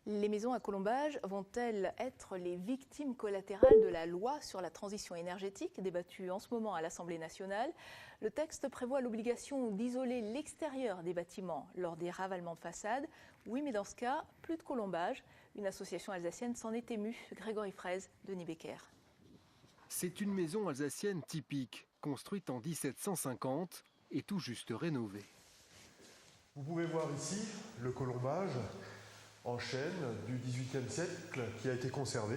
Les maisons à colombage vont-elles être les victimes collatérales de la loi sur la transition énergétique débattue en ce moment à l'Assemblée nationale? Le texte prévoit l'obligation d'isoler l'extérieur des bâtiments lors des ravalements de façade. Oui, mais dans ce cas, plus de colombage. Une association alsacienne s'en est émue. Grégory Fraise, Denis Becker. C'est une maison alsacienne typique, construite en 1750 et tout juste rénovée. Vous pouvez voir ici le colombage en chêne du XVIIIe siècle qui a été conservé.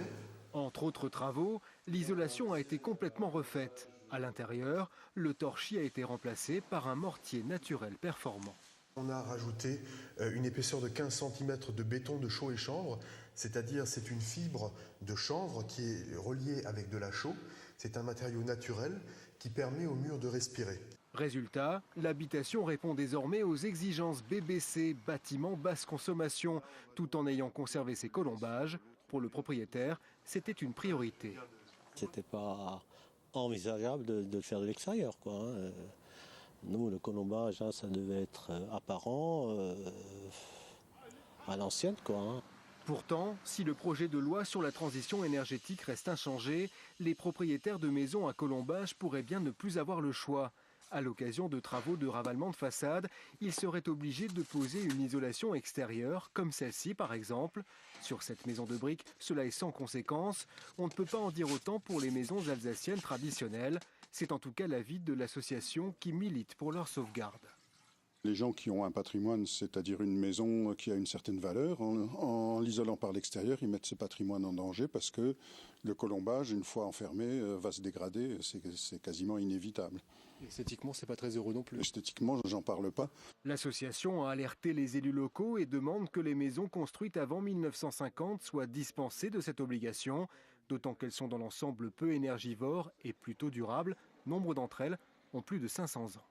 Entre autres travaux, l'isolation a été complètement refaite. À l'intérieur, le torchis a été remplacé par un mortier naturel performant. On a rajouté une épaisseur de 15 cm de béton de chaux et chanvre, c'est-à-dire c'est une fibre de chanvre qui est reliée avec de la chaux. C'est un matériau naturel qui permet aux murs de respirer. Résultat, l'habitation répond désormais aux exigences BBC, bâtiment basse consommation, tout en ayant conservé ses colombages. Pour le propriétaire, c'était une priorité. C'était pas envisageable de faire de l'extérieur, quoi. Nous, le colombage, ça devait être apparent, à l'ancienne, quoi. Pourtant, si le projet de loi sur la transition énergétique reste inchangé, les propriétaires de maisons à colombage pourraient bien ne plus avoir le choix. À l'occasion de travaux de ravalement de façade, ils seraient obligés de poser une isolation extérieure, comme celle-ci par exemple. Sur cette maison de briques, cela est sans conséquence. On ne peut pas en dire autant pour les maisons alsaciennes traditionnelles. C'est en tout cas l'avis de l'association qui milite pour leur sauvegarde. Les gens qui ont un patrimoine, c'est-à-dire une maison qui a une certaine valeur, en l'isolant par l'extérieur, ils mettent ce patrimoine en danger parce que le colombage, une fois enfermé, va se dégrader. C'est quasiment inévitable. Esthétiquement, c'est pas très heureux non plus. Esthétiquement, j'en parle pas. L'association a alerté les élus locaux et demande que les maisons construites avant 1950 soient dispensées de cette obligation, d'autant qu'elles sont dans l'ensemble peu énergivores et plutôt durables. Nombre d'entre elles ont plus de 500 ans.